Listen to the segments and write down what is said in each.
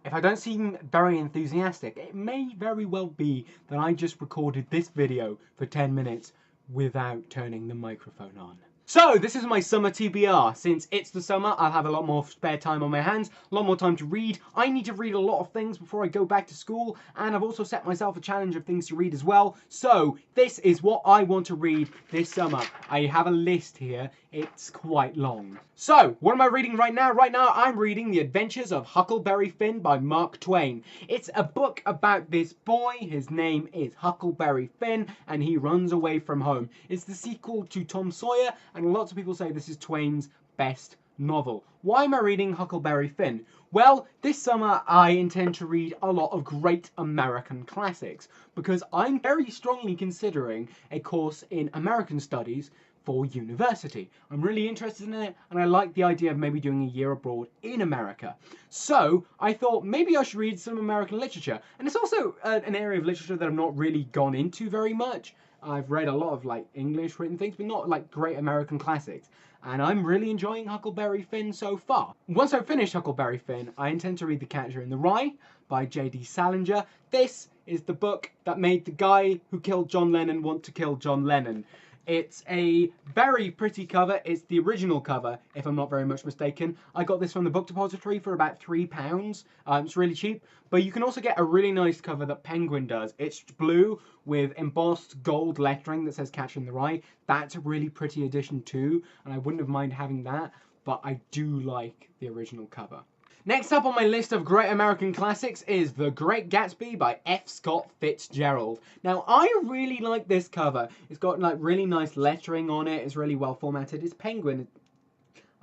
if I don't seem very enthusiastic, it may very well be that I just recorded this video for 10 minutes without turning the microphone on. So, this is my summer TBR. Since it's the summer, I'll have a lot more spare time on my hands, a lot more time to read. I need to read a lot of things before I go back to school, and I've also set myself a challenge of things to read as well. So, this is what I want to read this summer. I have a list here. It's quite long. So, what am I reading right now? Right now, I'm reading The Adventures of Huckleberry Finn by Mark Twain. It's a book about this boy. His name is Huckleberry Finn, and he runs away from home. It's the sequel to Tom Sawyer, and lots of people say this is Twain's best novel. Why am I reading Huckleberry Finn? Well, this summer I intend to read a lot of great American classics, because I'm very strongly considering a course in American studies for university. I'm really interested in it, and I like the idea of maybe doing a year abroad in America. So I thought maybe I should read some American literature, and it's also an area of literature that I've not really gone into very much. I've read a lot of like English written things, but not like great American classics. And I'm really enjoying Huckleberry Finn so far. Once I finish Huckleberry Finn, I intend to read The Catcher in the Rye by J.D. Salinger. This is the book that made the guy who killed John Lennon want to kill John Lennon. It's a very pretty cover. It's the original cover, if I'm not very much mistaken. I got this from the book depository for about £3. It's really cheap. But you can also get a really nice cover that Penguin does. It's blue with embossed gold lettering that says Catcher in the Rye. That's a really pretty addition too, and I wouldn't have minded having that, but I do like the original cover. Next up on my list of great American classics is The Great Gatsby by F. Scott Fitzgerald. Now, I really like this cover. It's got like really nice lettering on it. It's really well formatted. It's Penguin.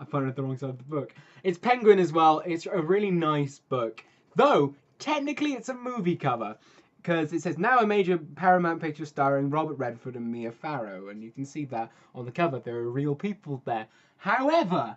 I found it the wrong side of the book. It's Penguin as well. It's a really nice book. Though, technically it's a movie cover, because it says, now a major Paramount picture starring Robert Redford and Mia Farrow. And you can see that on the cover. There are real people there. However,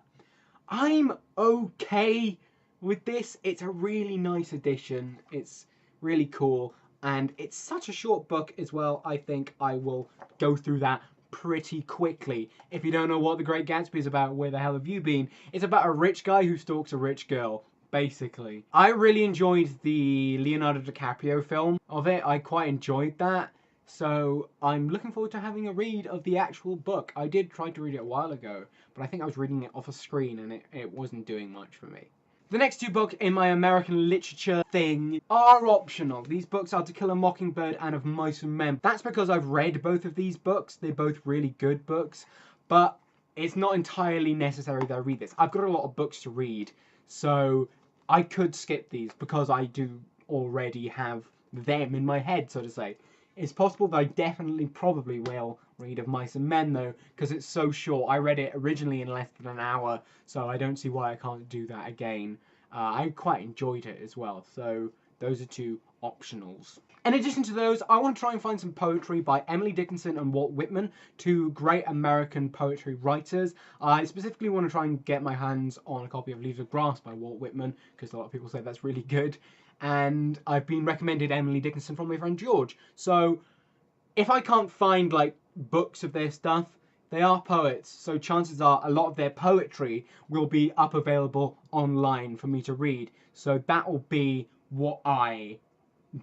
I'm okay with this. It's a really nice edition. It's really cool, and it's such a short book as well. I think I will go through that pretty quickly. If you don't know what The Great Gatsby is about, where the hell have you been? It's about a rich guy who stalks a rich girl, basically. I really enjoyed the Leonardo DiCaprio film of it. I quite enjoyed that. So I'm looking forward to having a read of the actual book. I did try to read it a while ago, but I think I was reading it off a screen and it wasn't doing much for me. The next two books in my American literature thing are optional. These books are To Kill a Mockingbird and Of Mice and Men. That's because I've read both of these books. They're both really good books, but it's not entirely necessary that I read this. I've got a lot of books to read, so I could skip these because I do already have them in my head, so to say. It's possible that I definitely probably will read Of Mice and Men though, because it's so short. I read it originally in less than an hour, so I don't see why I can't do that again. I quite enjoyed it as well, so those are two optionals. In addition to those, I want to try and find some poetry by Emily Dickinson and Walt Whitman, two great American poetry writers. I specifically want to try and get my hands on a copy of Leaves of Grass by Walt Whitman, because a lot of people say that's really good. And I've been recommended Emily Dickinson from my friend George. So if I can't find like books of their stuff, they are poets, so chances are a lot of their poetry will be up available online for me to read. So that will be what I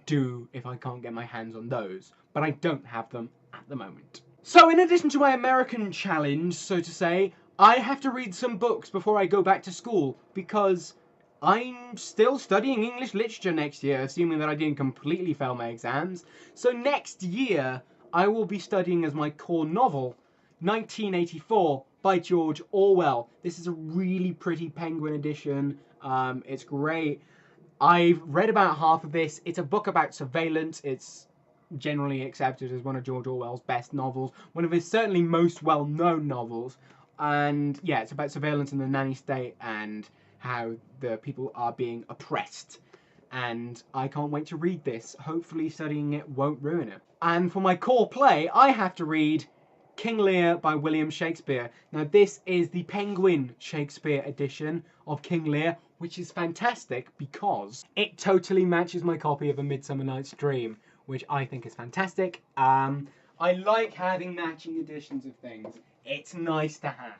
do if I can't get my hands on those, but I don't have them at the moment. So in addition to my American challenge, so to say, I have to read some books before I go back to school, because I'm still studying English literature next year, assuming that I didn't completely fail my exams. So next year, I will be studying as my core novel, 1984 by George Orwell. This is a really pretty Penguin edition. It's great. I've read about half of this. It's a book about surveillance. It's generally accepted as one of George Orwell's best novels. One of his certainly most well-known novels. And yeah, it's about surveillance in the nanny state and how the people are being oppressed. And I can't wait to read this. Hopefully studying it won't ruin it. And for my core play, I have to read King Lear by William Shakespeare. Now this is the Penguin Shakespeare edition of King Lear, which is fantastic because it totally matches my copy of A Midsummer Night's Dream, which I think is fantastic. I like having matching editions of things. It's nice to have.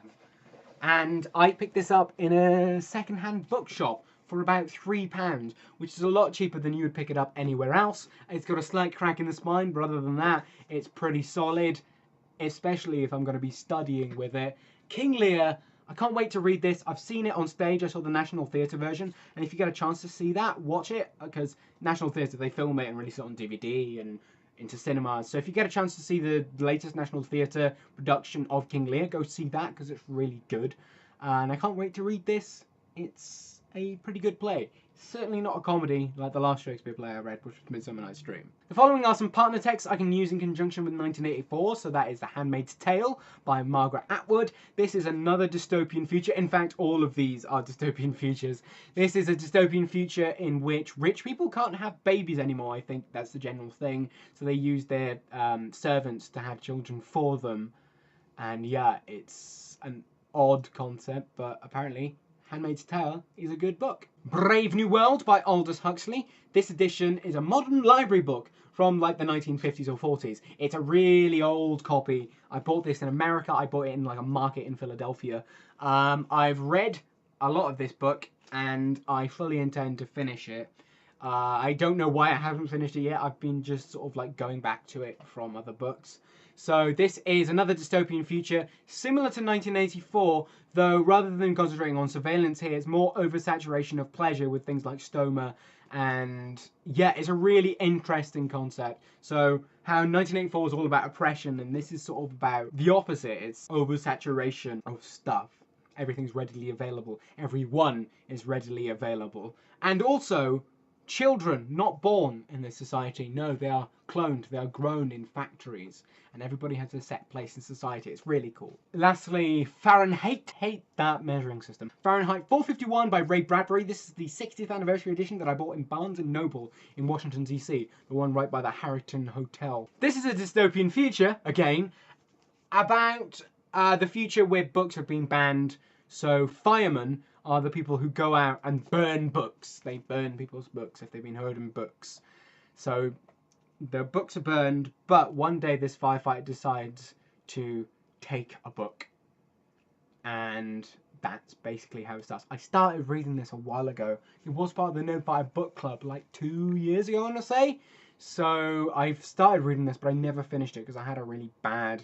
And I picked this up in a second-hand bookshop for about £3, which is a lot cheaper than you would pick it up anywhere else. It's got a slight crack in the spine, but other than that, it's pretty solid, especially if I'm going to be studying with it. King Lear, I can't wait to read this. I've seen it on stage. I saw the National Theatre version, and if you get a chance to see that, watch it, because National Theatre, they film it and release it on DVD and into cinemas. So if you get a chance to see the latest National Theatre production of King Lear, go see that, because it's really good. And I can't wait to read this. It's a pretty good play. Certainly not a comedy like the last Shakespeare play I read, which was Midsummer Night's Dream. The following are some partner texts I can use in conjunction with 1984, so that is The Handmaid's Tale by Margaret Atwood. This is another dystopian future. In fact, all of these are dystopian futures. This is a dystopian future in which rich people can't have babies anymore. I think that's the general thing. So they use their servants to have children for them. And yeah, it's an odd concept, but apparently Handmaid's Tale is a good book. Brave New World by Aldous Huxley. This edition is a modern library book from like the 1950s or 40s. It's a really old copy. I bought this in America. I bought it in like a market in Philadelphia. I've read a lot of this book and I fully intend to finish it. I don't know why I haven't finished it yet. I've been just sort of like going back to it from other books. So this is another dystopian future, similar to 1984, though rather than concentrating on surveillance here, it's more oversaturation of pleasure with things like stoma, and yeah, it's a really interesting concept. So how 1984 is all about oppression, and this is sort of about the opposite. It's oversaturation of stuff. Everything's readily available. Everyone is readily available. And also, children not born in this society. No, they are cloned. They are grown in factories. And everybody has a set place in society. It's really cool. Lastly, Fahrenheit. Hate that measuring system. Fahrenheit 451 by Ray Bradbury. This is the 60th anniversary edition that I bought in Barnes & Noble in Washington, D.C. The one right by the Harrington Hotel. This is a dystopian future, again, about the future where books have been banned. So firemen are the people who go out and burn books. They burn people's books if they've been hurting books. So the books are burned, but one day this firefighter decides to take a book. And that's basically how it starts. I started reading this a while ago. It was part of the No Fire Book Club like 2 years ago, I want to say. So I've started reading this, but I never finished it because I had a really bad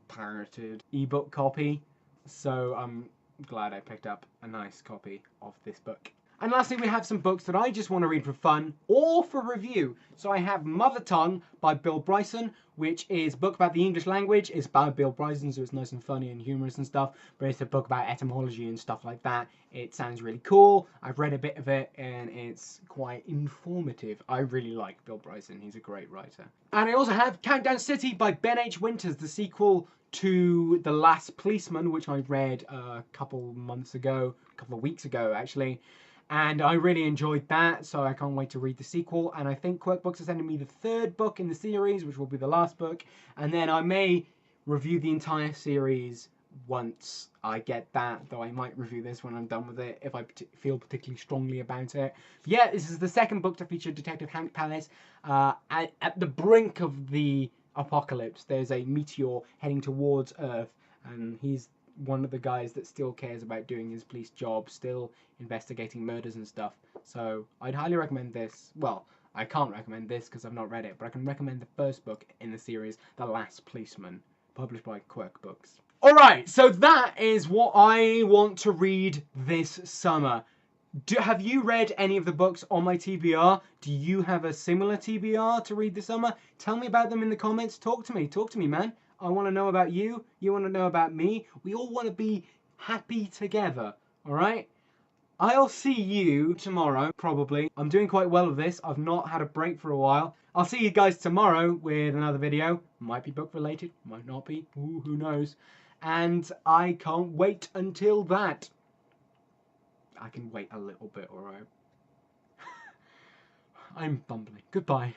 pirated ebook copy. So I'm glad I picked up a nice copy of this book. And lastly, we have some books that I just want to read for fun or for review. So I have Mother Tongue by Bill Bryson, which is a book about the English language. It's by Bill Bryson, so it's nice and funny and humorous and stuff. But it's a book about etymology and stuff like that. It sounds really cool. I've read a bit of it and it's quite informative. I really like Bill Bryson. He's a great writer. And I also have Countdown City by Ben H. Winters, the sequel to The Last Policeman, which I read a couple of weeks ago actually. And I really enjoyed that, so I can't wait to read the sequel. And I think Quirk Books are sending me the 3rd book in the series, which will be the last book. And then I may review the entire series once I get that, though I might review this when I'm done with it, if I feel particularly strongly about it. But yeah, this is the 2nd book to feature Detective Hank Palace. At the brink of the apocalypse, there's a meteor heading towards Earth, and he's one of the guys that still cares about doing his police job, still investigating murders and stuff. So I'd highly recommend this. Well, I can't recommend this because I've not read it, but I can recommend the 1st book in the series, The Last Policeman, published by Quirk Books. Alright, so that is what I want to read this summer. Have you read any of the books on my TBR? Do you have a similar TBR to read this summer? Tell me about them in the comments. Talk to me, man. I want to know about you. You want to know about me. We all want to be happy together, alright? I'll see you tomorrow, probably. I'm doing quite well with this. I've not had a break for a while. I'll see you guys tomorrow with another video. Might be book related, might not be. Ooh, who knows? And I can't wait until that. I can wait a little bit, alright? I'm bumbling. Goodbye.